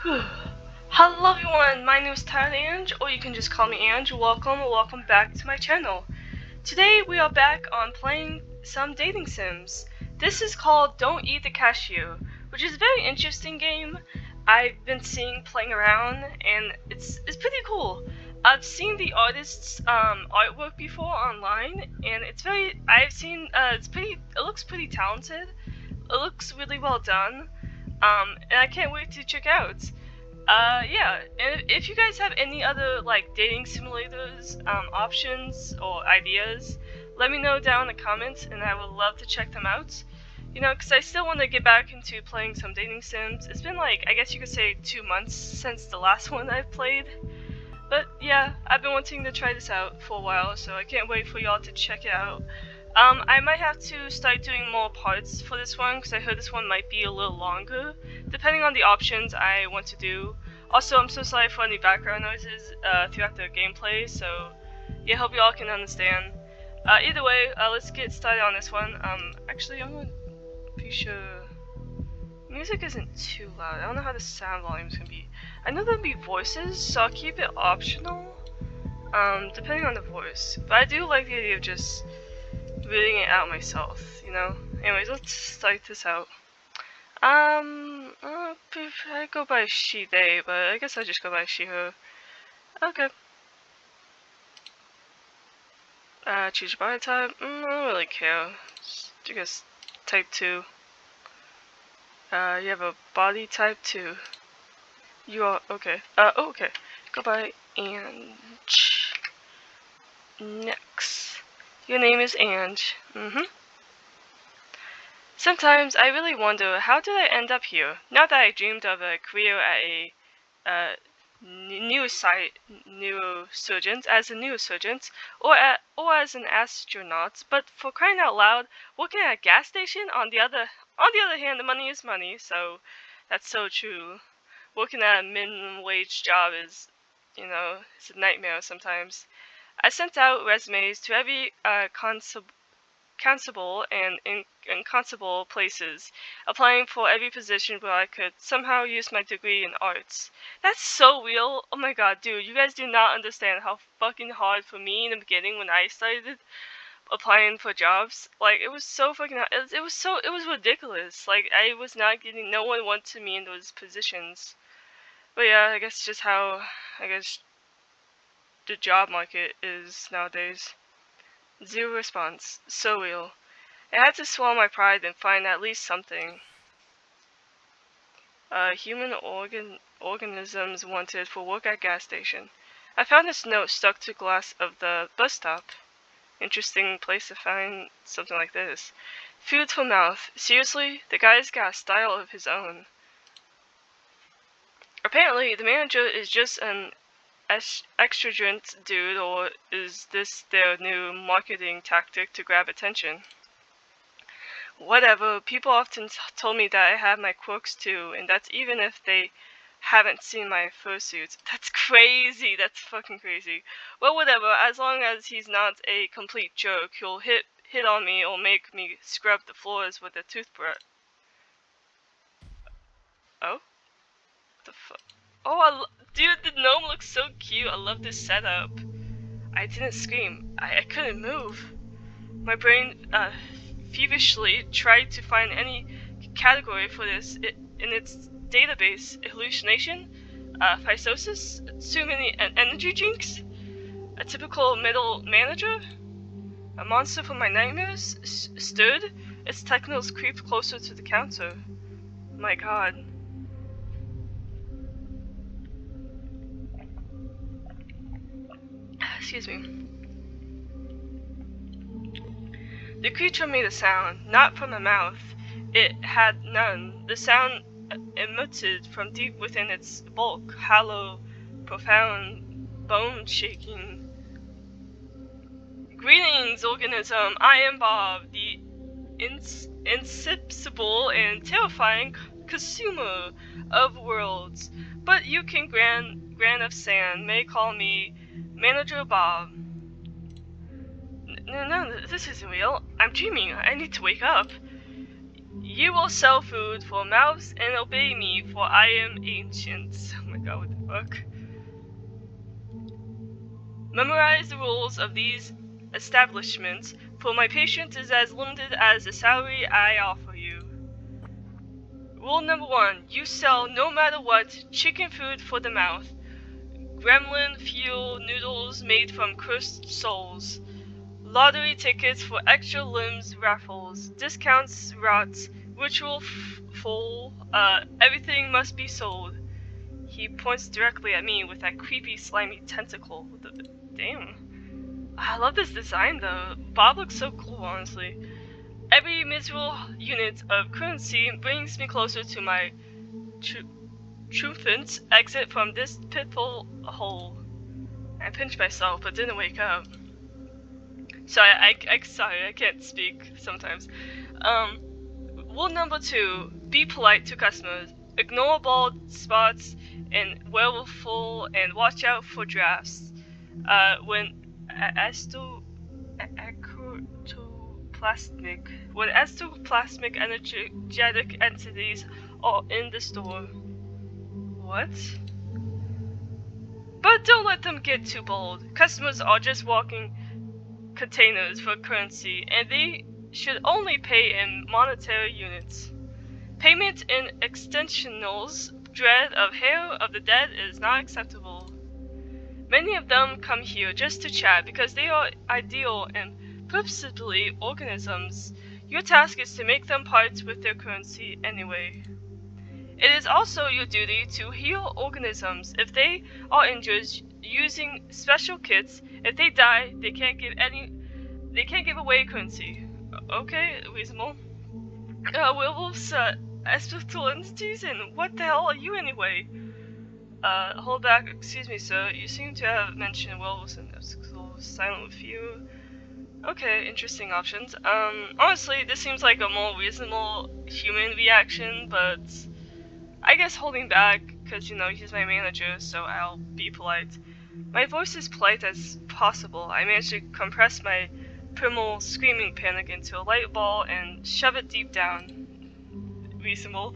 Hello everyone, my name is Ange, or you can just call me Ange. Welcome back to my channel. Today we are back on playing some dating sims. This is called Don't Eat the Cashier, which is a very interesting game. I've been seeing playing around and it's pretty cool. I've seen the artist's artwork before online and it looks pretty talented. It looks really well done. And I can't wait to check out. Yeah, and if you guys have any other like dating simulators options or ideas, let me know down in the comments and I would love to check them out. You know, because I still want to get back into playing some dating sims. It's been like, I guess you could say 2 months since the last one I've played. But yeah, I've been wanting to try this out for a while, so I can't wait for y'all to check it out. I might have to start doing more parts for this one because I heard this one might be a little longer, depending on the options I want to do. Also, I'm so sorry for any background noises throughout the gameplay, so yeah, hope you all can understand. Either way, let's get started on this one. Actually, I'm gonna be sure music isn't too loud. I don't know how the sound volume is gonna be. I know there'll be voices, so I'll keep it optional, depending on the voice. But I do like the idea of just reading it out myself, you know? Anyways, let's start this out. I go by she, they, but I guess I just go by she, her. Okay. Choose your body type. I don't really care. I guess type 2. You have a body type 2. You are, okay. Oh, okay. Go by Ange. Next. Your name is Ange. Sometimes I really wonder, how did I end up here? Not that I dreamed of a career at a neurosurgeon, or as an astronaut, but for crying out loud, working at a gas station. On the other hand, the money is money, so that's so true. Working at a minimum wage job is, you know, it's a nightmare sometimes. I sent out resumes to every constable and in constable places, applying for every position where I could somehow use my degree in arts. That's so real. Oh my god, dude, you guys do not understand how fucking hard for me in the beginning when I started applying for jobs. Like, it was so fucking hard. It was ridiculous. Like, I was not getting, no one wanted me in those positions. But yeah, I guess just how, the job market is nowadays. Zero response. So real. I had to swallow my pride and find at least something. Human organisms wanted for work at gas station. I found this note stuck to glass of the bus stop. Interesting place to find something like this. Food for mouth. Seriously? The guy's got a style of his own. Apparently, the manager is just an extravagant dude, or is this their new marketing tactic to grab attention? Whatever, people often told me that I have my quirks too, and that's even if they haven't seen my fursuit. That's crazy, that's fucking crazy. Well, whatever, as long as he's not a complete jerk, he'll hit on me or make me scrub the floors with a toothbrush. Oh? What the fuck? Oh, dude, the gnome looks so cute. I love this setup. I didn't scream. I couldn't move. My brain feverishly tried to find any category for this in its database. Hallucination? Physosis? Too many energy drinks? A typical middle manager? A monster from my nightmares? Stirred? Its tentacles creeped closer to the counter. My god. Excuse me. The creature made a sound, not from a mouth. It had none. The sound emitted from deep within its bulk, hollow, profound, bone-shaking. Greetings, organism! I am Bob, the insensible and terrifying consumer of worlds. But you can, Gran of Sand, may call me Manager Bob. No, this isn't real. I'm dreaming. I need to wake up. You will sell food for mouths and obey me, for I am ancient. Oh my god, what the fuck? Memorize the rules of these establishments, for my patience is as limited as the salary I offer you. Rule number 1. You sell, no matter what, chicken food for the mouth. Gremlin fuel noodles made from cursed souls. Lottery tickets for extra limbs raffles. Discounts rots. Ritual full. Everything must be sold. He points directly at me with that creepy, slimy tentacle. Damn. I love this design though. Bob looks so cool, honestly. Every miserable unit of currency brings me closer to my truthant exit from this pitfall hole. I pinched myself but didn't wake up. Sorry, sorry, I can't speak sometimes. Rule number 2, be polite to customers. Ignore bald spots and werewolful and watch out for drafts. When ectoplasmic energetic entities are in the store. What? But don't let them get too bold. Customers are just walking containers for currency, and they should only pay in monetary units. Payment in extensionals, dread of hair of the dead is not acceptable. Many of them come here just to chat because they are ideal and purposefully organisms. Your task is to make them parts with their currency anyway. It is also your duty to heal organisms if they are injured using special kits. If they die, they can't give away currency. Okay, reasonable. Werewolves, spectral entities, and what the hell are you anyway? Hold back, excuse me, sir. You seem to have mentioned werewolves and silent with you. Okay, interesting options. Honestly, this seems like a more reasonable human reaction, but I guess holding back, because, you know, he's my manager, so I'll be polite. My voice is polite as possible. I managed to compress my primal screaming panic into a light ball and shove it deep down. Reasonable.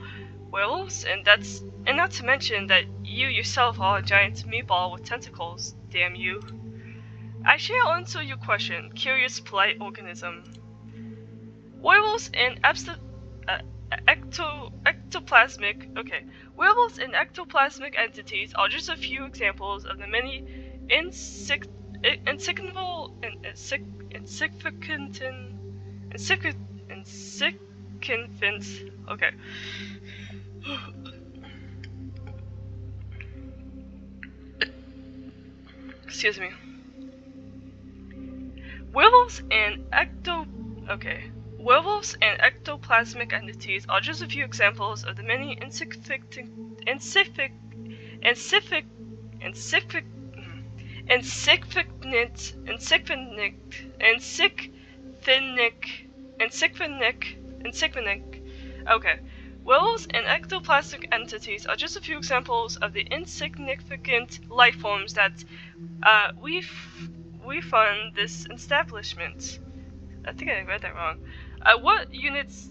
Werewolves? And not to mention that you yourself are a giant meatball with tentacles. Damn you. I shall answer your question, curious polite organism. Werewolves and ectoplasmic entities are just a few examples of the many insignificant okay. Excuse me. Werewolves and ectoplasmic entities are just a few examples of the many Okay. Werewolves and ectoplasmic entities are just a few examples of the insignificant life forms that we fund this establishment. I think I read that wrong. What units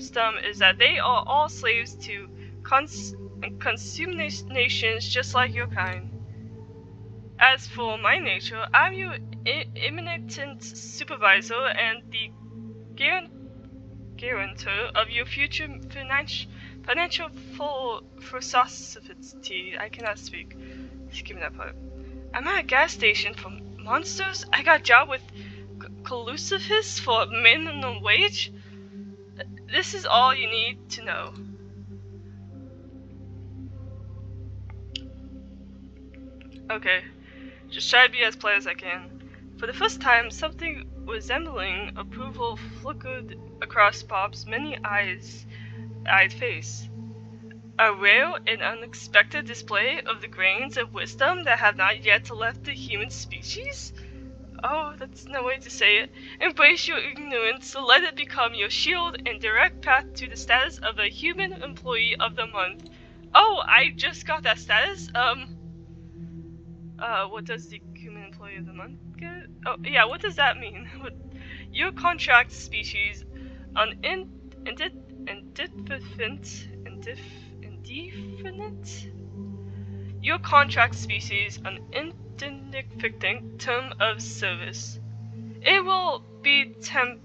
them is that they are all slaves to consume nations just like your kind. As for my nature, I'm your eminent supervisor and the guarantor of your future financial prosperity. I cannot speak. Just give me that part. I'm at a gas station for monsters? I got a job with Collusiveness for minimum wage? This is all you need to know. Okay, just try to be as polite as I can. For the first time, something resembling approval flickered across Bob's many-eyed face. A rare and unexpected display of the grains of wisdom that have not yet left the human species? Oh, that's no way to say it. Embrace your ignorance, let it become your shield and direct path to the status of a human employee of the month. Oh, I just got that status? What does the human employee of the month get? Oh, yeah, what does that mean? Your contract species, indefinite. Your contract species an indefinite term of service. It will be tempted.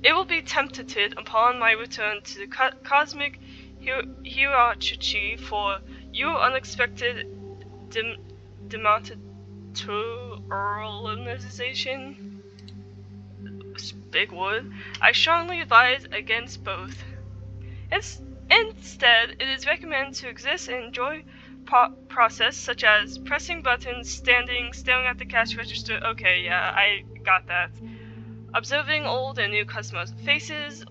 It will be tempted upon my return to the cosmic hierarchy for your unexpected dematerialization. Big word. I strongly advise against both. Instead, it is recommended to exist and enjoy process such as pressing buttons, staring at the cash register. Okay, yeah, I got that. Observing old and new customers' faces,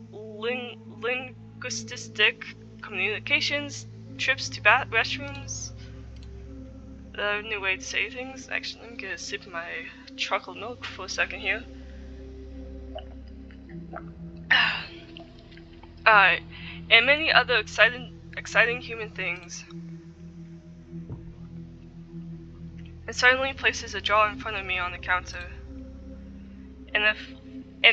linguistic communications, trips to restrooms. New way to say things. Actually, let me get a sip of my chocolate milk for a second here. Alright, and many other exciting human things. It suddenly places a jar in front of me on the counter. And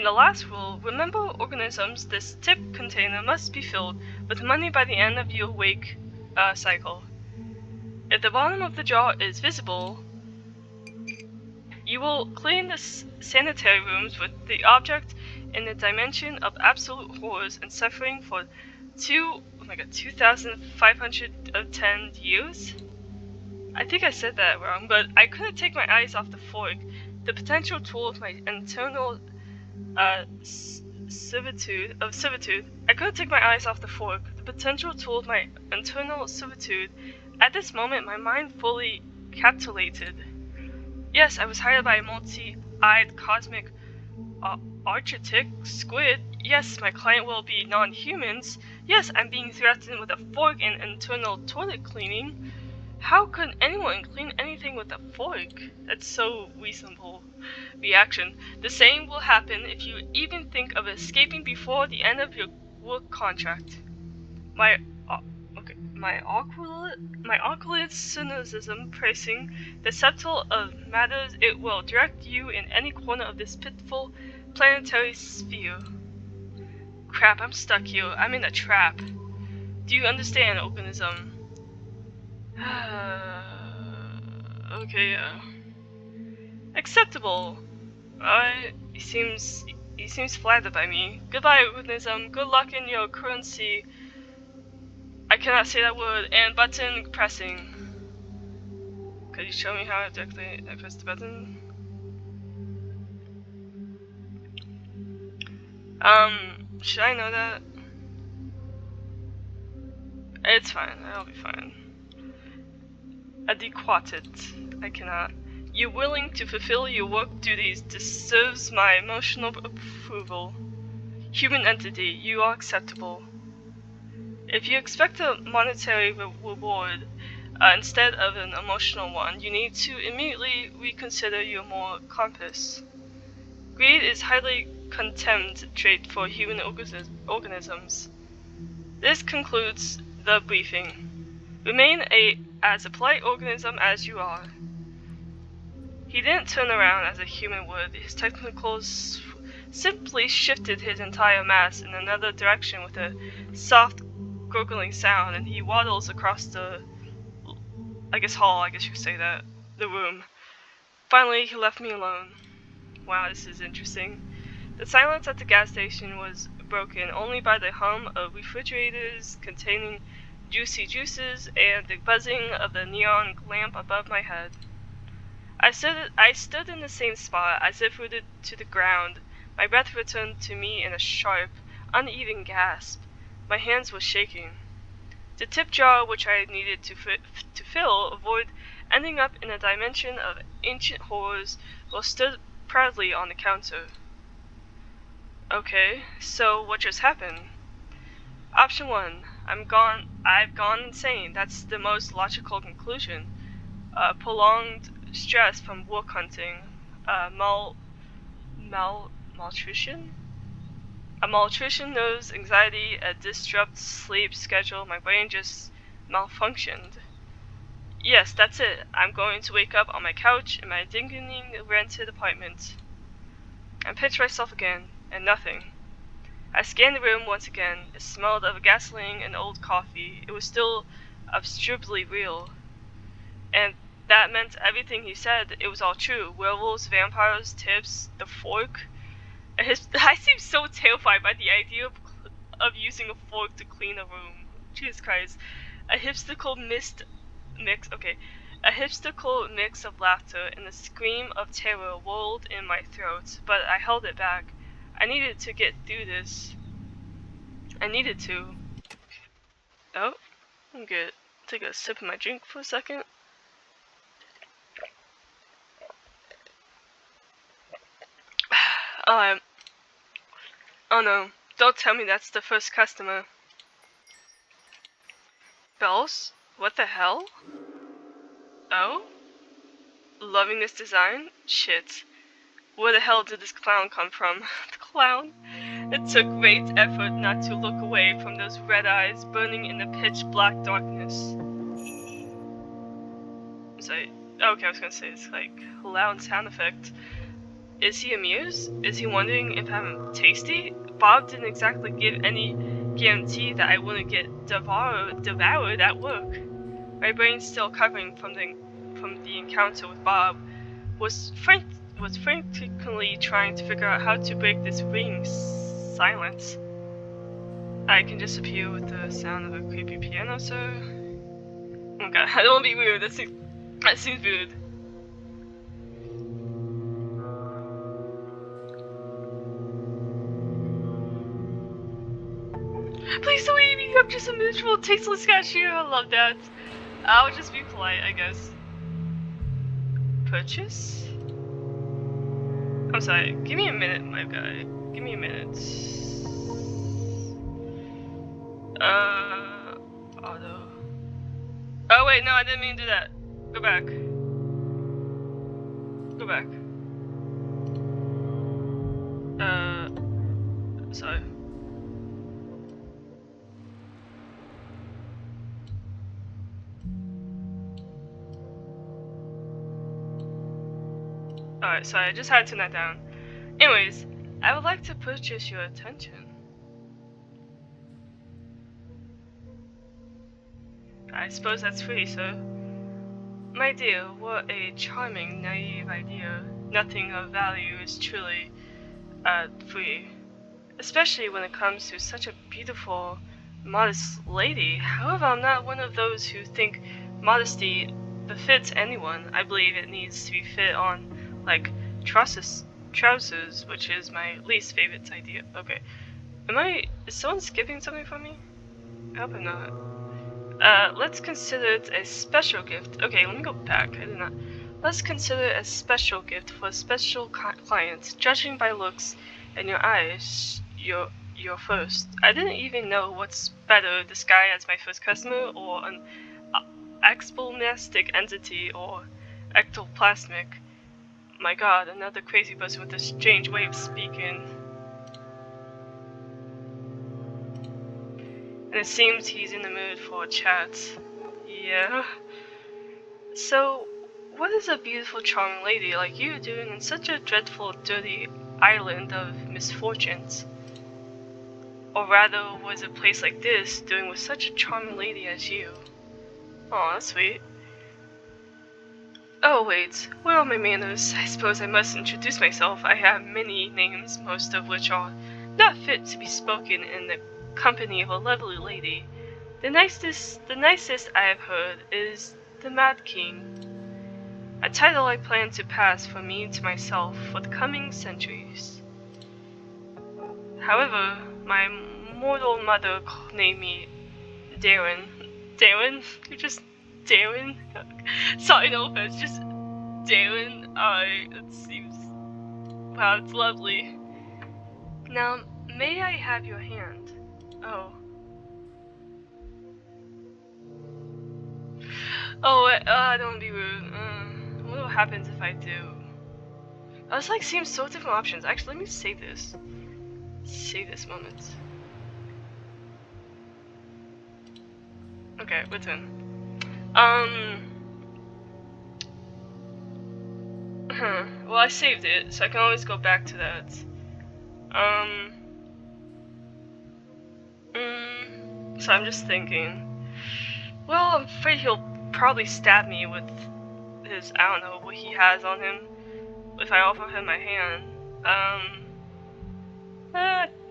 the last rule, remember organisms, this tip container must be filled with money by the end of your wake cycle. If the bottom of the jar is visible, you will clean the sanitary rooms with the object in the dimension of absolute horrors and suffering for 2,510 years? I think I said that wrong, but I couldn't take my eyes off the fork. The potential tool of my internal servitude. I couldn't take my eyes off the fork. The potential tool of my internal servitude. At this moment, my mind fully capitulated. Yes, I was hired by a multi-eyed cosmic archaic squid. Yes, my client will be non-humans. Yes, I'm being threatened with a fork and internal toilet cleaning. How could anyone clean anything with a fork? That's so reasonable reaction. The same will happen if you even think of escaping before the end of your work contract. My awkward cynicism pricing the subtle of matters, it will direct you in any corner of this pitiful planetary sphere. Crap, I'm stuck here. I'm in a trap. Do you understand, organism? Okay, acceptable. He seems flattered by me. Goodbye, organism. Good luck in your currency. I cannot say that word. And button pressing. Could you show me how exactly I press the button? Should I know that? It's fine. I'll be fine. Adequate. I cannot. You willing to fulfill your work duties deserves my emotional approval. Human entity, you are acceptable. If you expect a monetary reward instead of an emotional one, you need to immediately reconsider your moral compass. Greed is highly contemned trait for human organisms. This concludes the briefing. Remain as a polite organism as you are. He didn't turn around as a human would. His tentacles simply shifted his entire mass in another direction with a soft, gurgling sound, and he waddles across the, hall, I guess you could say that, the room. Finally, he left me alone. Wow, this is interesting. The silence at the gas station was broken only by the hum of refrigerators containing juicy juices and the buzzing of the neon lamp above my head. I stood in the same spot, as if rooted to the ground. My breath returned to me in a sharp, uneven gasp. My hands were shaking. The tip jar which I needed to fill, avoid ending up in a dimension of ancient horrors, was stood proudly on the counter. Okay, so what just happened? Option 1. I've gone insane. That's the most logical conclusion. Prolonged stress from work hunting. Malnutrition? A malnutrition, nerves, anxiety, a disrupted sleep schedule. My brain just malfunctioned. Yes, that's it. I'm going to wake up on my couch in my dingy rented apartment. I pinched myself again, and nothing. I scanned the room once again. It smelled of gasoline and old coffee. It was still obscurely real. And that meant everything he said, it was all true. Werewolves, vampires, tips, the fork. I seem so terrified by the idea of using a fork to clean a room. Jesus Christ. A hipstical mix of laughter and a scream of terror rolled in my throat, but I held it back. I needed to get through this. I needed to. Oh, I'm good. Take a sip of my drink for a second. Oh no, don't tell me that's the first customer. Bells? What the hell? Oh? Loving this design? Shit. Where the hell did this clown come from? The clown? It took great effort not to look away from those red eyes burning in the pitch black darkness. Sorry. Okay, I was gonna say it's like a loud sound effect. Is he amused? Is he wondering if I'm tasty? Bob didn't exactly give any guarantee that I wouldn't get devoured at work. My brain still covering from the encounter with Bob was frantically trying to figure out how to break this ringing silence. I can just appear with the sound of a creepy piano, sir. Oh god, I don't want to be weird. That seems weird. Please don't eat me. I'm just a miserable, tasteless cashier. I love that. I'll just be polite, I guess. Purchase? I'm sorry. Give me a minute, my guy. Give me a minute. Auto. Oh wait, no, I didn't mean to do that. Go back. Go back. Sorry. Alright, sorry, I just had to turn that down. Anyways, I would like to purchase your attention. I suppose that's free, sir. My dear, what a charming, naive idea. Nothing of value is truly, free. Especially when it comes to such a beautiful, modest lady. However, I'm not one of those who think modesty befits anyone. I believe it needs to be fit on, like, trousers, which is my least favorite idea. Okay. Is someone skipping something for me? I hope I'm not. Let's consider it a special gift. Okay, let me go back. I did not. Let's consider it a special gift for a special client. Judging by looks and your eyes, you're first. I didn't even know what's better, this guy as my first customer, or an exploplastic entity, or ectoplasmic. My god, another crazy person with a strange way of speaking. And it seems he's in the mood for a chat. Yeah. So, what is a beautiful, charming lady like you doing in such a dreadful, dirty island of misfortunes? Or rather, what is a place like this doing with such a charming lady as you? Aw, that's sweet. Oh wait, where are my manners? I suppose I must introduce myself. I have many names, most of which are not fit to be spoken in the company of a lovely lady. The nicest I have heard is the Mad King, a title I plan to pass from me to myself for the coming centuries. However, my mortal mother named me Derian. Derian? You're just Derian? Sorry, no offense, just Derian. It seems... Wow, it's lovely. Now, may I have your hand? Oh. Oh, I don't want to be rude. What happens if I do? I was like seeing so different options. Actually, let me save this. Save this moment. Okay, return. Huh. Well, I saved it, so I can always go back to that. So I'm just thinking. Well, I'm afraid he'll probably stab me with his, I don't know what he has on him, if I offer him my hand.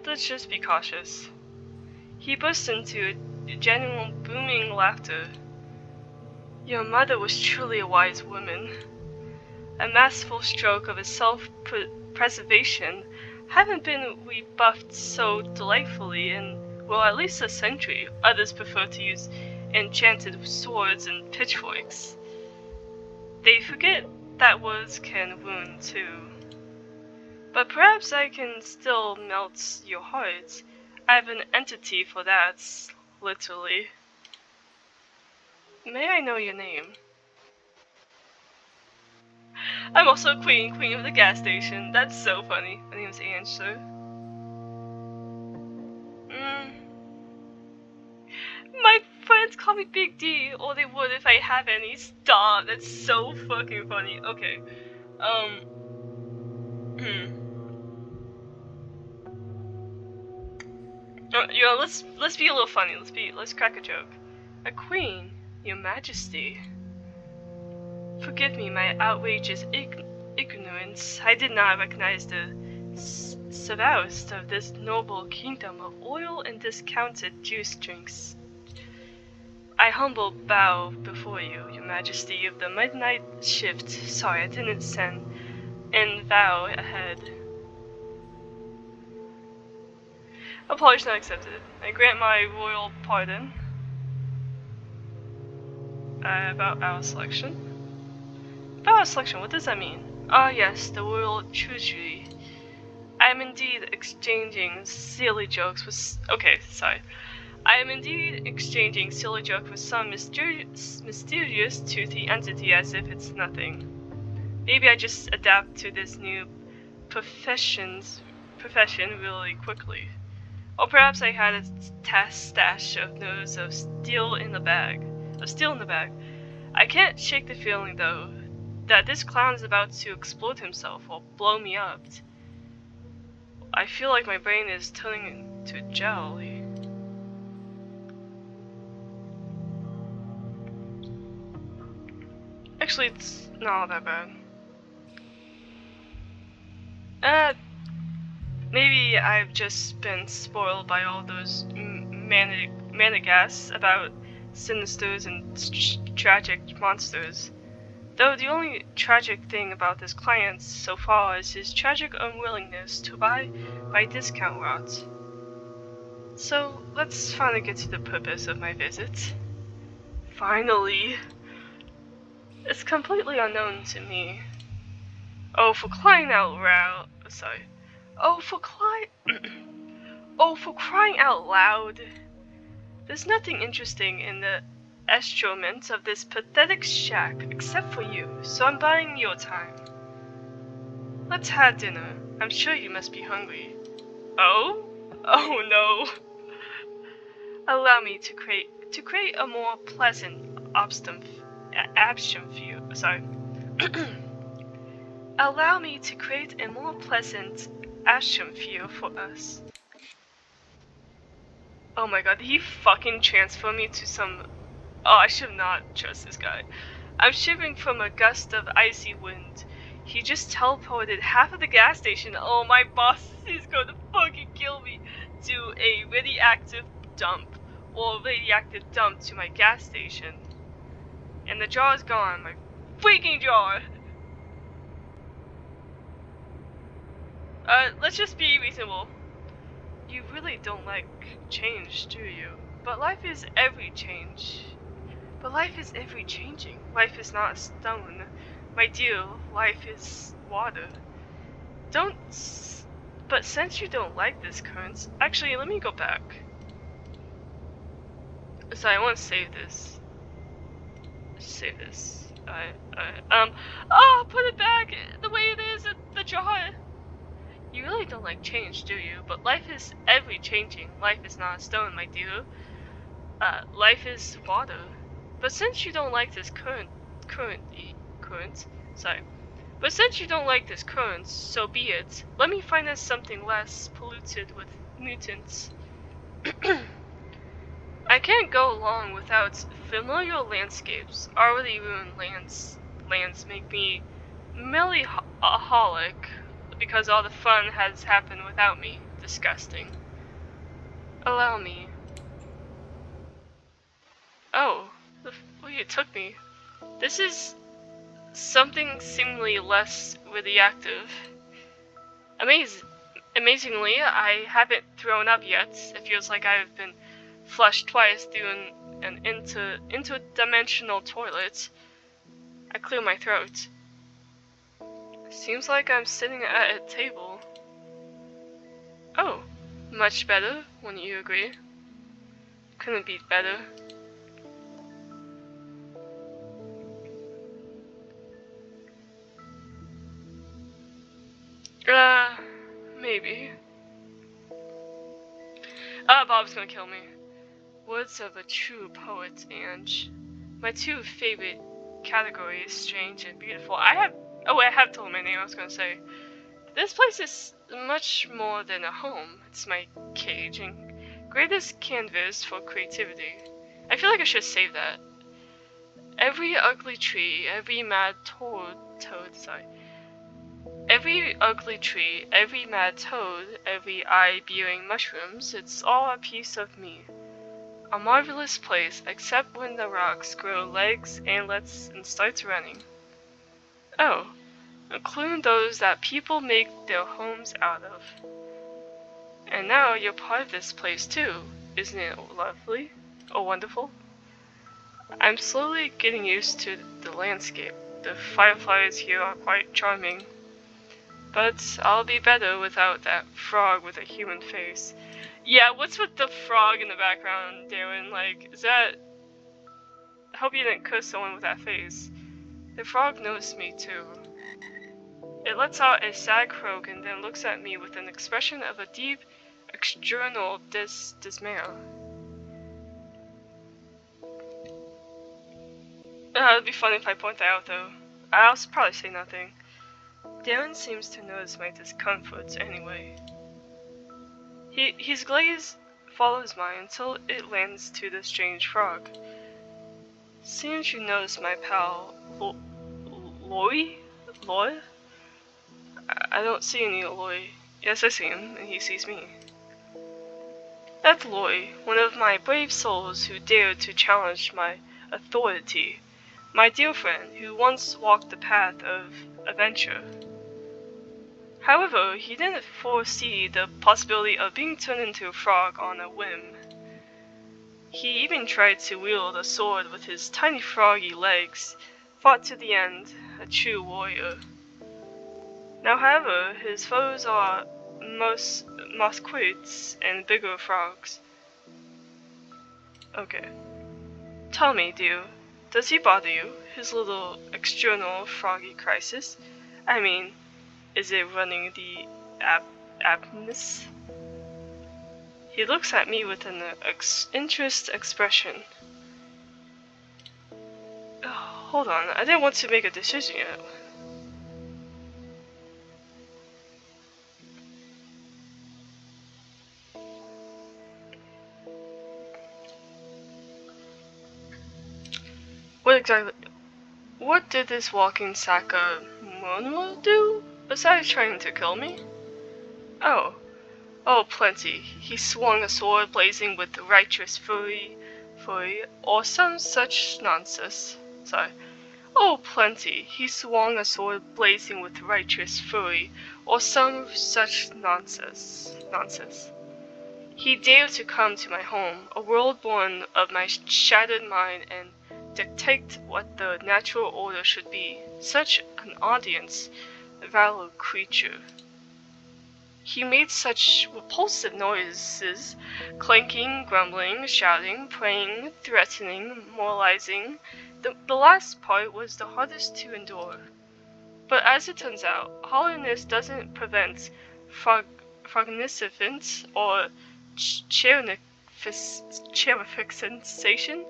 Let's just be cautious. He burst into a genuine booming laughter. Your mother was truly a wise woman. A masterful stroke of self-preservation. Haven't been rebuffed so delightfully in, well, at least a century. Others prefer to use enchanted swords and pitchforks. They forget that words can wound too. But perhaps I can still melt your heart. I have an entity for that, literally. May I know your name? I'm also queen of the gas station. That's so funny. My name's Answer. My friends call me Big D, or they would if I have any. Stop. That's so fucking funny. Okay. You know, let's be a little funny. Let's crack a joke. A queen, your majesty. Forgive me my outrageous ignorance. I did not recognize the Savaust of this noble kingdom of oil and discounted juice drinks. I humble bow before you, your majesty of the midnight shift. Sorry, I didn't send. And vow ahead. Apology not accepted. I grant my royal pardon. About our selection. About our selection, what does that mean? Ah yes, the royal treasury. I am indeed exchanging silly jokes with... Okay, sorry. I am indeed exchanging silly jokes with some mysterious toothy entity as if it's nothing. Maybe I just adapt to this new profession really quickly. Or perhaps I had a stash of nerves of steel in the bag. I can't shake the feeling, though, that this clown is about to explode himself or blow me up. I feel like my brain is turning into jelly. Actually, it's not that bad. Maybe I've just been spoiled by all those manigas about sinisters and tragic monsters. Though the only tragic thing about this client so far is his tragic unwillingness to buy by discount route. So let's finally get to the purpose of my visit. Finally! It's completely unknown to me. Oh, for crying out loud! Sorry. Oh, for crying out loud! There's nothing interesting in the estroments of this pathetic shack except for you, so I'm buying your time. Let's have dinner. I'm sure you must be hungry. Oh? Oh no! Allow me to create a more pleasant Allow me to create a more pleasant atmosphere for us. Oh my god, did he fucking transfer me to some... Oh, I should not trust this guy. I'm shivering from a gust of icy wind. He just teleported half of the gas station. Oh, my boss is gonna fucking kill me. To a radioactive dump. Or radioactive dump to my gas station. And the jar is gone. My freaking jar! Let's just be reasonable. You really don't like change, do you? But life is ever-changing. Life is not a stone. My dear, life is water. But since you don't like this current... Actually, let me go back. So I want to save this. Oh, put it back the way it is in the jar. You really don't like change, do you? But life is ever-changing. Life is not a stone, my dear. Life is water. But since you don't like this current, But since you don't like this current, so be it. Let me find us something less polluted with mutants. I can't go along without familiar landscapes. Already ruined lands make me melancholic because all the fun has happened without me. Disgusting. Allow me. Oh, where you took me. This is something seemingly less radioactive. Amazingly, I haven't thrown up yet. It feels like I've been flushed twice through an interdimensional toilet. I clear my throat. Seems like I'm sitting at a table. Oh, much better, wouldn't you agree? Couldn't be better. Maybe. Bob's gonna kill me. Words of a true poet, Ange. My two favorite categories, strange and beautiful. I have told my name, I was gonna say. This place is much more than a home. It's my cage and greatest canvas for creativity. I feel like I should save that. Every ugly tree, every mad every ugly tree, every mad toad, every eye-bearing mushrooms, it's all a piece of me. A marvelous place, except when the rocks grow legs, antlets, and starts running. Oh, including those that people make their homes out of. And now you're part of this place too. Isn't it lovely? Or wonderful? I'm slowly getting used to the landscape. The fireflies here are quite charming. But I'll be better without that frog with a human face. Yeah, what's with the frog in the background, Darren? Like, is that... I hope you didn't curse someone with that face. The frog noticed me too. It lets out a sad croak and then looks at me with an expression of a deep, external dismay. It'd be funny if I point that out though. I'll probably say nothing. Darren seems to notice my discomforts anyway. His gaze follows mine until it lands to the strange frog. Seems you notice my pal, Loy? I don't see any Loy. Yes, I see him, and he sees me. That's Loy, one of my brave souls who dared to challenge my authority. My dear friend, who once walked the path of adventure. However, he didn't foresee the possibility of being turned into a frog on a whim. He even tried to wield a sword with his tiny froggy legs, fought to the end, a true warrior. Now, however, his foes are mosquitos and bigger frogs. Okay. Tell me, dear, does he bother you, his little external froggy crisis? I mean, is it running the aptness? He looks at me with an interest expression. Oh, hold on, I didn't want to make a decision yet. What did this walking sack of Monroe do, besides trying to kill me? Oh, plenty. He swung a sword blazing with righteous fury, or some such nonsense. Sorry. Oh, plenty. He swung a sword blazing with righteous fury, or some such nonsense. He dared to come to my home, a world born of my shattered mind, and dictate what the natural order should be. Such an audience, vile creature. He made such repulsive noises, clanking, grumbling, shouting, praying, threatening, moralizing. The last part was the hardest to endure. But as it turns out, hollowness doesn't prevent fragnificence or cherific sensation.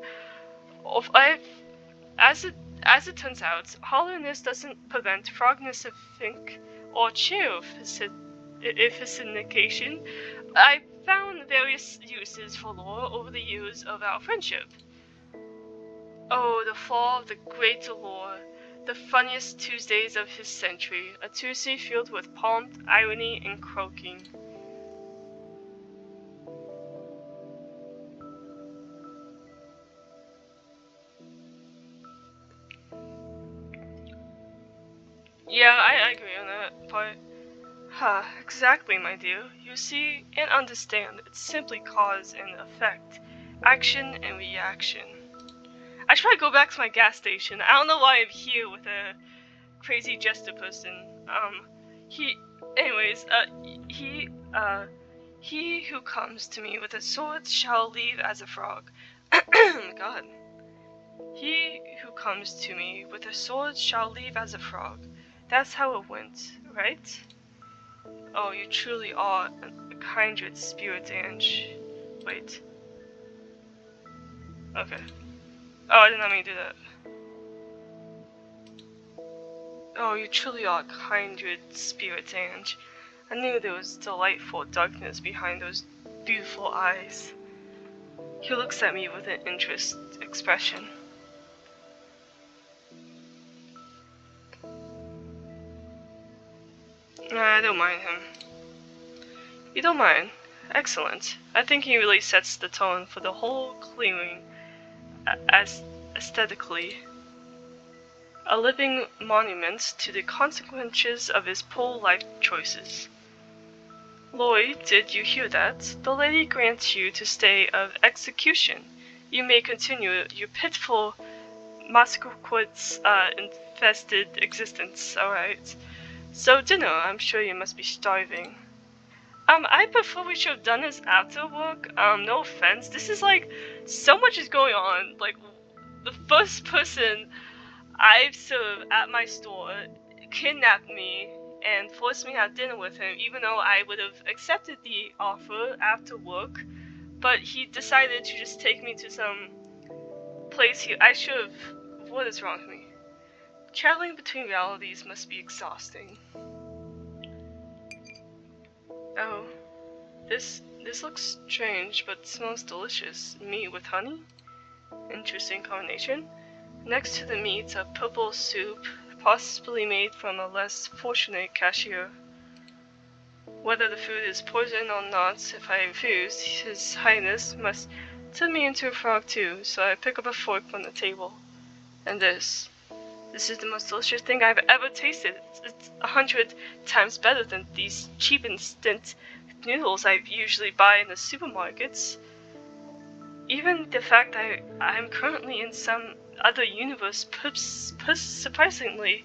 As As it turns out, hollowness doesn't prevent frogness of think or cheer of fascination. I found various uses for lore over the years of our friendship. Oh, the fall of the great lore. The funniest Tuesdays of his century. A Tuesday filled with pomp, irony, and croaking. Yeah, I agree on that part. Exactly, my dear. You see and understand, it's simply cause and effect. Action and reaction. I try to go back to my gas station. I don't know why I'm here with a crazy Jester person. He, anyways, he who comes to me with a sword shall leave as a frog. God. He who comes to me with a sword shall leave as a frog. That's how it went, right? Oh, you truly are a kindred spirit, Ange. Wait. Okay. Oh, I did not mean to do that. Oh, you truly are a kindred spirit, Ange. I knew there was delightful darkness behind those beautiful eyes. He looks at me with an interest expression. I don't mind him. You don't mind? Excellent. I think he really sets the tone for the whole clearing as aesthetically. A living monument to the consequences of his poor life choices. Lloyd, did you hear that? The lady grants you to stay of execution. You may continue your pitiful Masquerades infested existence, alright? So dinner, I'm sure you must be starving. I prefer we should have done this after work. No offense. This is like, so much is going on. Like, the first person I've served at my store kidnapped me and forced me to have dinner with him, even though I would have accepted the offer after work. But he decided to just take me to some place I should have. What is wrong with me? Traveling between realities must be exhausting. Oh, this looks strange, but smells delicious. Meat with honey? Interesting combination. Next to the meat, a purple soup, possibly made from a less fortunate cashier. Whether the food is poison or not, if I refuse, His Highness must turn me into a frog too, so I pick up a fork from the table. And this is the most delicious thing I've ever tasted. It's 100 times better than these cheap instant noodles I usually buy in the supermarkets. Even the fact that I'm currently in some other universe surprisingly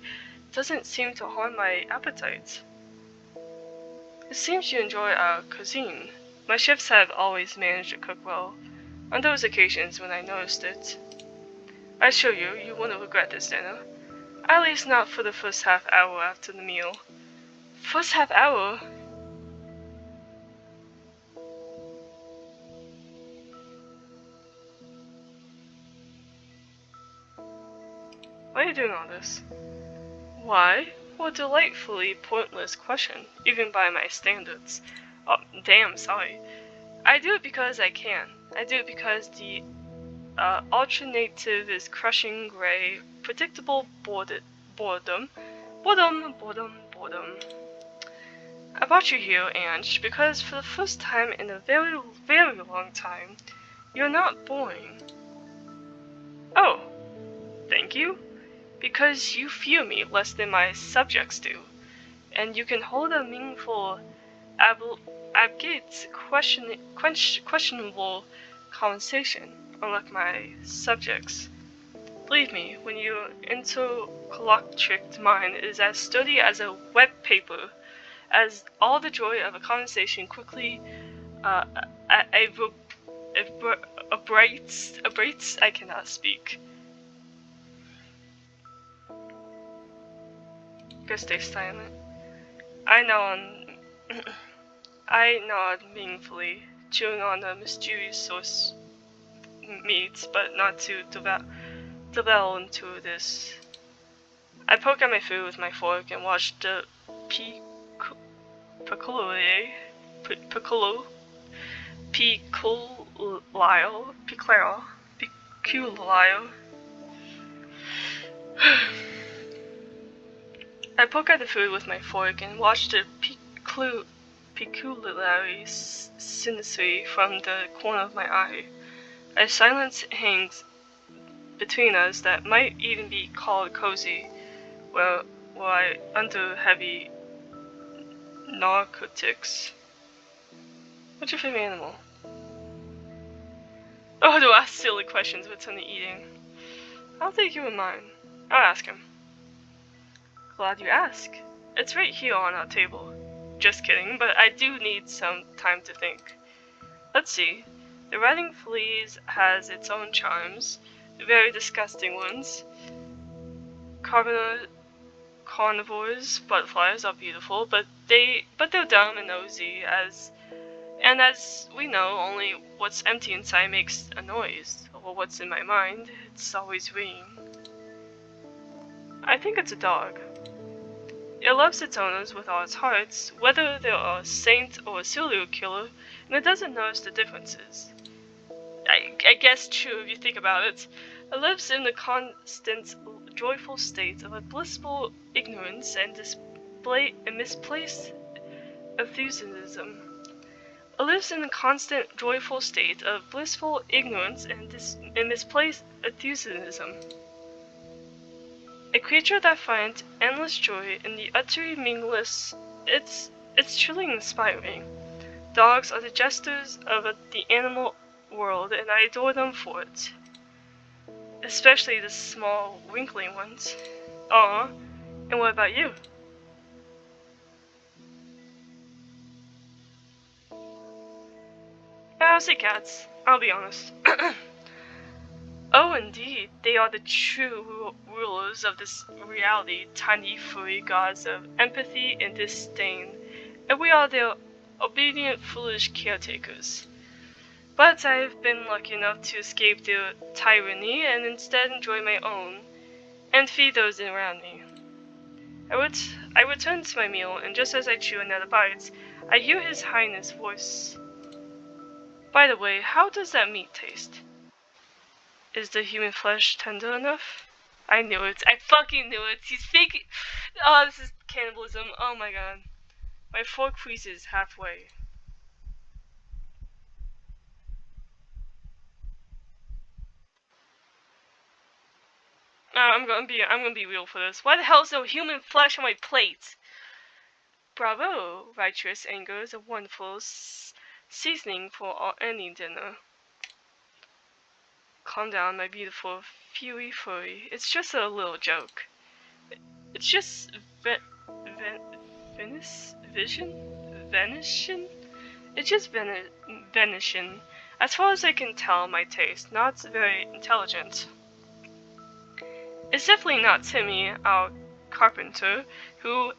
doesn't seem to harm my appetite. It seems you enjoy our cuisine. My chefs have always managed to cook well, on those occasions when I noticed it. I assure you, you wouldn't regret this dinner. At least not for the first half hour after the meal. First half hour? Why are you doing all this? Why? What a delightfully pointless question, even by my standards. Oh, damn, sorry. I do it because I can. I do it because the alternative is crushing gray, predictable boredom. Boredom. I brought you here, Ange, because for the first time in a very, very long time, you're not boring. Oh, thank you. Because you fear me less than my subjects do, and you can hold a meaningful, abgate, questionable conversation, unlike my subjects. Believe me, when your intergalactic mind is as sturdy as a wet paper, as all the joy of a conversation quickly abrates, I cannot speak. Just stay silent. I nod meaningfully, chewing on the mysterious source meat, but not too the bell into this. I poke at my food with my fork and watch the piccolo I poke at the food with my fork and watch the peculiarly sinister from the corner of my eye. A silence hangs between us that might even be called cozy, where I under heavy narcotics. What's your favorite animal? Oh, to ask silly questions with Tony eating. I'll take you in mind. I'll ask him. Glad you ask. It's right here on our table. Just kidding, but I do need some time to think. Let's see. The riding fleas has its own charms, very disgusting ones. Carnivores, butterflies are beautiful, but they're dumb and nosy, as we know, only what's empty inside makes a noise, or what's in my mind, it's always ringing. I think it's a dog. It loves its owners with all its heart, whether they're a saint or a serial killer, and it doesn't notice the differences. I guess true if you think about it. It lives in the constant, joyful state of a blissful ignorance and misplaced enthusiasm. It lives in a constant, joyful state of blissful ignorance and misplaced enthusiasm. A creature that finds endless joy in the utterly meaningless. It's truly inspiring. Dogs are the jesters of the animal world, and I adore them for it. Especially the small, wrinkly ones. Aw, and what about you? I'll say cats, I'll be honest. Oh, indeed, they are the true rulers of this reality, tiny furry gods of empathy and disdain, and we are their obedient, foolish caretakers. But I've been lucky enough to escape their tyranny and instead enjoy my own, and feed those around me. I return to my meal, and just as I chew another bite, I hear His Highness' voice. By the way, how does that meat taste? Is the human flesh tender enough? I knew it. I fucking knew it. He's faking. Oh, this is cannibalism. Oh my god. My fork freezes halfway. I'm gonna be real for this. Why the hell is there human flesh on my plate? Bravo! Righteous anger is a wonderful seasoning for any dinner. Calm down, my beautiful furry. It's just a little joke. It's just venison? It's just venison. As far as I can tell, my taste, not very intelligent. It's definitely not Timmy, our carpenter, who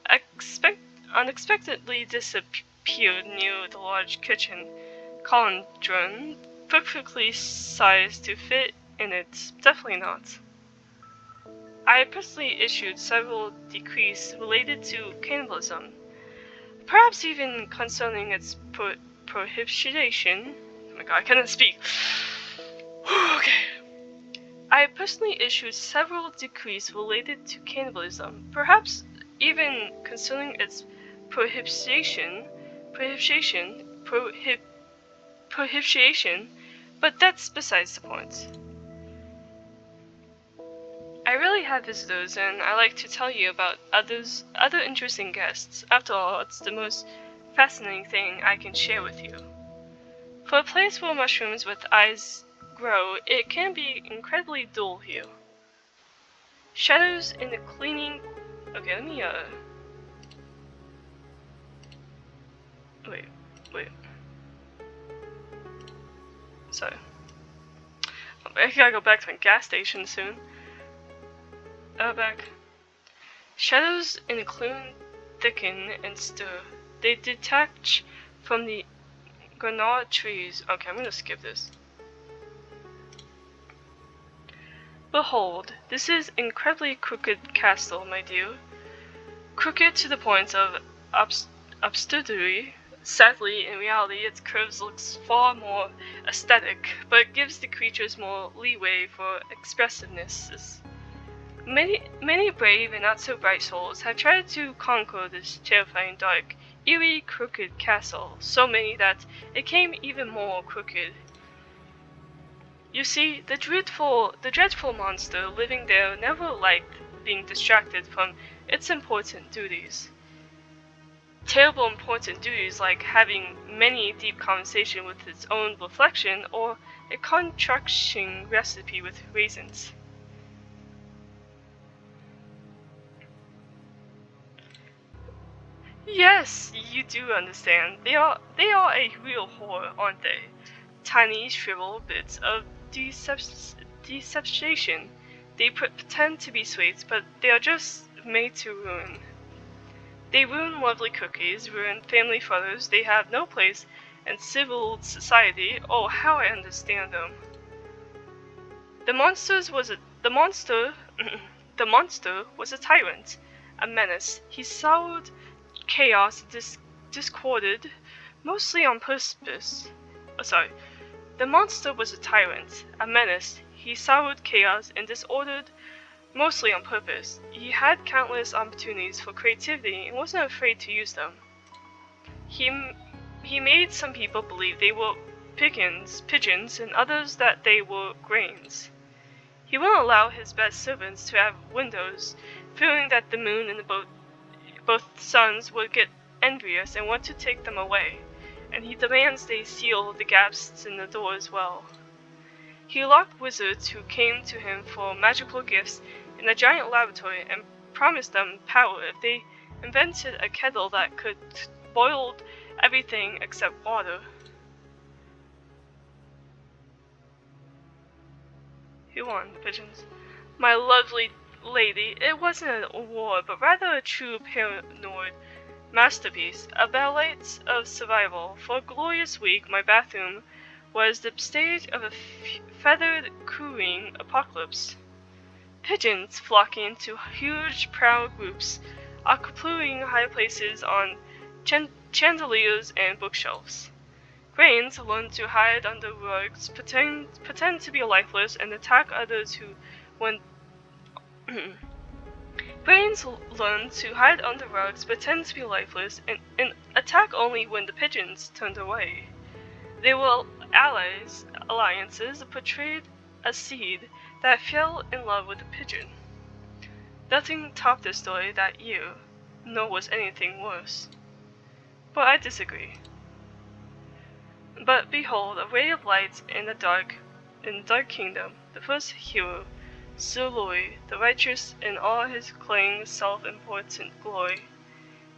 unexpectedly disappeared near the large kitchen cauldron, perfectly sized to fit in it. Definitely not. I personally issued several decrees related to cannibalism, perhaps even concerning its prohibition. Oh my god, I cannot speak. Okay. I personally issued several decrees related to cannibalism, perhaps even concerning its prohibition, but that's besides the point. I really have visitors, and I like to tell you about other interesting guests. After all, it's the most fascinating thing I can share with you. For a place where mushrooms with eyes grow, it can be incredibly dull here. Shadows in the cleaning. Okay, let me wait. Sorry. I gotta go back to my gas station soon. Back. Shadows in the gloom thicken and stir. They detach from the granite trees. Okay, I'm gonna skip this. Behold, this is incredibly crooked castle, my dear. Crooked to the point of absurdity. Sadly, in reality, its curves looks far more aesthetic, but it gives the creatures more leeway for expressiveness. Many brave and not so bright souls have tried to conquer this terrifying, dark, eerie, crooked castle, so many that it became even more crooked. You see, the dreadful monster living there never liked being distracted from its important duties. Terrible important duties like having many deep conversation with its own reflection or a concoction recipe with raisins. Yes, you do understand. They are a real horror, aren't they? Tiny shriveled bits of deception. They pretend to be sweet, but they are just made to ruin. They ruin lovely cookies, ruin family photos. They have no place in civil society. Oh, how I understand them. The monster. The monster was a tyrant, a menace. He sowed chaos, discorded, mostly on purpose. Oh, sorry. The monster was a tyrant, a menace. He sowed chaos and disordered, mostly on purpose. He had countless opportunities for creativity and wasn't afraid to use them. He made some people believe they were pigeons, and others that they were grains. He wouldn't allow his best servants to have windows, fearing that the moon and both suns would get envious and want to take them away, and he demands they seal the gaps in the door as well. He locked wizards who came to him for magical gifts in a giant laboratory and promised them power if they invented a kettle that could boil everything except water. Who won, the pigeons? My lovely lady, it wasn't a war, but rather a true paranoid masterpiece, a ballet of survival. For a glorious week, my bathroom was the stage of a feathered cooing apocalypse. Pigeons flocking into huge, proud groups, occupying high places on chandeliers and bookshelves. Grains learn to hide under rugs, pretend to be lifeless, and attack others who, when Grains learn to hide under rugs, pretend to be lifeless, and attack only when the pigeons turned away. They were alliances portrayed a seed that fell in love with a pigeon. Nothing topped the story that year, nor was anything worse. But I disagree. But behold, a ray of light in the dark kingdom, the first hero, Sir Louis, the righteous in all his clanging self-important glory.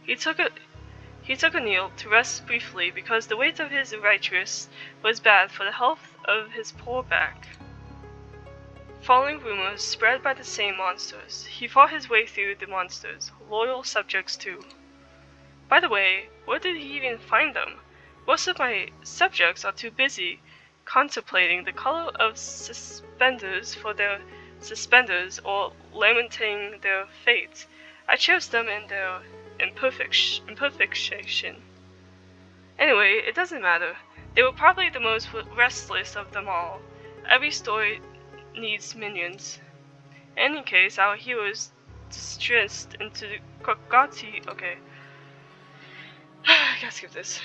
He took a kneel to rest briefly because the weight of his righteousness was bad for the health of his poor back. Following rumors spread by the same monsters, he fought his way through the monsters, loyal subjects too. By the way, where did he even find them? Most of my subjects are too busy contemplating the color of suspenders for their suspenders or lamenting their fate. I chose them in their imperfection. Anyway, it doesn't matter. They were probably the most restless of them all. Every story needs minions. In any case, our hero is distressed into the Kokati. Okay. I gotta skip this.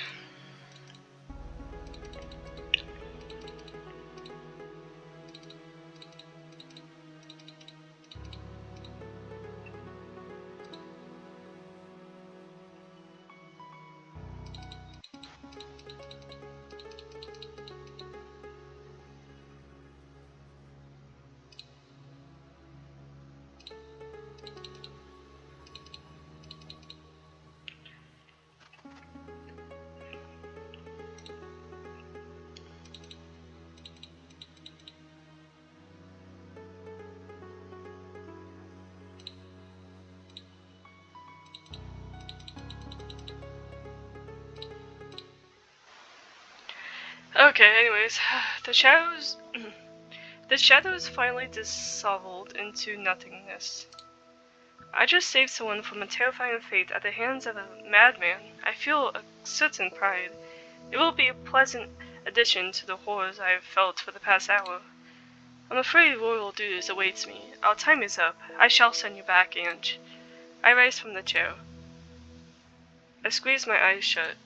Okay, anyways, the shadows The shadows finally dissolved into nothingness. I just saved someone from a terrifying fate at the hands of a madman. I feel a certain pride. It will be a pleasant addition to the horrors I have felt for the past hour. I'm afraid royal dues awaits me. Our time is up. I shall send you back, Ange. I rise from the chair. I squeeze my eyes shut.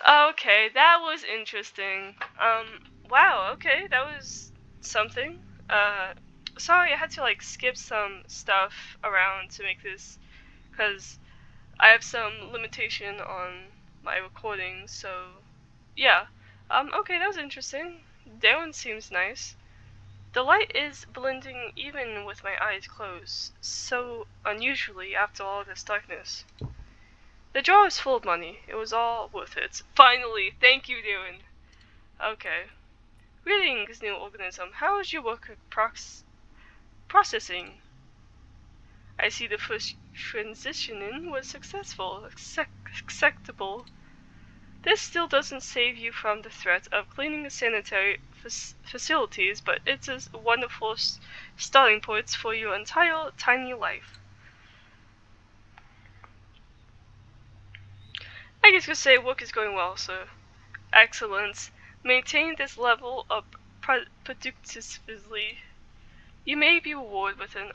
Okay, that was interesting. Wow, okay, that was something. Sorry, I had to like skip some stuff around to make this, because I have some limitation on my recording, so yeah. Okay, that was interesting. Darren seems nice. The light is blending even with my eyes closed, so unusually after all this darkness. The jar is full of money. It was all worth it. Finally, thank you, Darren. Okay. Greetings, new organism. How is your work processing? I see the first transitioning was successful, acceptable. This still doesn't save you from the threat of cleaning the sanitary facilities, but it's a wonderful starting point for your entire tiny life. I guess you could say work is going well, sir. Excellent. Maintain this level of productively. You may be rewarded with an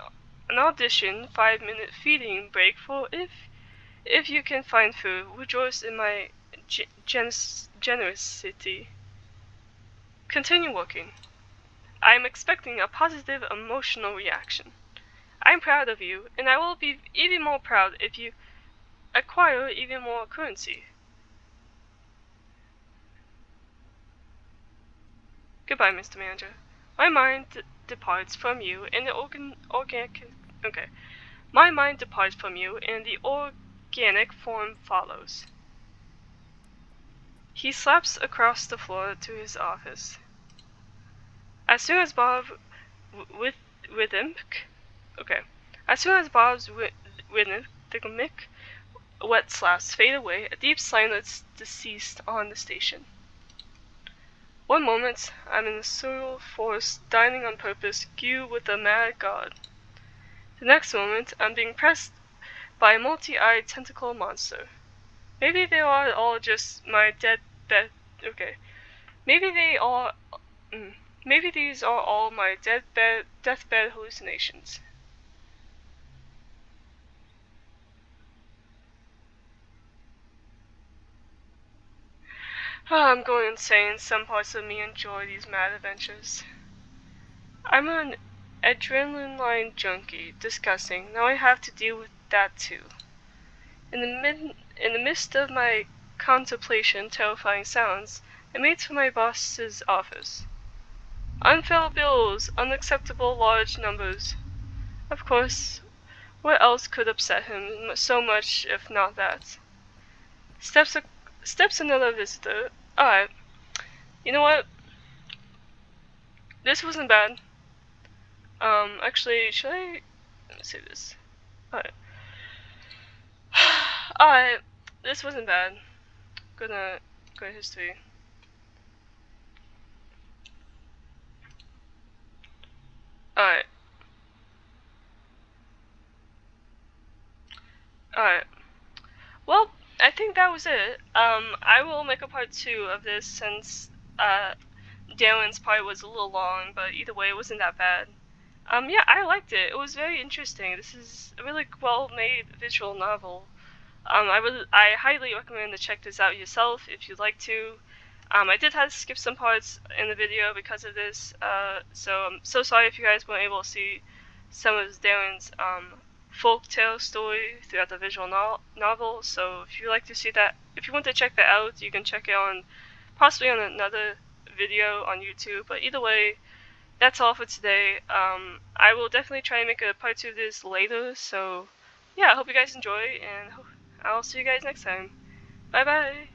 audition 5-minute feeding break for if you can find food. Rejoice in my generosity. Continue working. I am expecting a positive emotional reaction. I'm proud of you, and I will be even more proud if you acquire even more currency. Goodbye, Mr. Manager. My mind departs from you, and the My mind departs from you, and the organic form follows. He slaps across the floor to his office. As soon as Bob's rhythmic wet slaps fade away, a deep silence deceased on the station. One moment, I'm in a surreal forest, dining on purpose, skew with a mad god. The next moment, I'm being pressed by a multi-eyed tentacle monster. Maybe they are all just my Maybe these are all my deathbed hallucinations. Oh, I'm going insane. Some parts of me enjoy these mad adventures. I'm an adrenaline junkie. Disgusting. Now I have to deal with that too. In the midst of my contemplation, terrifying sounds, I made for my boss's office. Unfilled bills, unacceptable large numbers. Of course, what else could upset him so much if not that? Steps another visitor. Alright. You know what? This wasn't bad. Actually, should I... Let me say this. Alright. Alright. This wasn't bad. Gonna go to history. Alright. Alright. Well, I think that was it. I will make a part 2 of this since, Darren's part was a little long, but either way, it wasn't that bad. Yeah, I liked it. It was very interesting. This is a really well-made visual novel. I highly recommend to check this out yourself if you'd like to. I did have to skip some parts in the video because of this, so I'm so sorry if you guys weren't able to see some of Darren's, folktale story throughout the visual novel. So if you like to see that, if you want to check that out, you can check it on, possibly on another video on YouTube. But either way, that's all for today. I will definitely try and make a part 2 of this later. So yeah, I hope you guys enjoy, and I'll see you guys next time. Bye bye!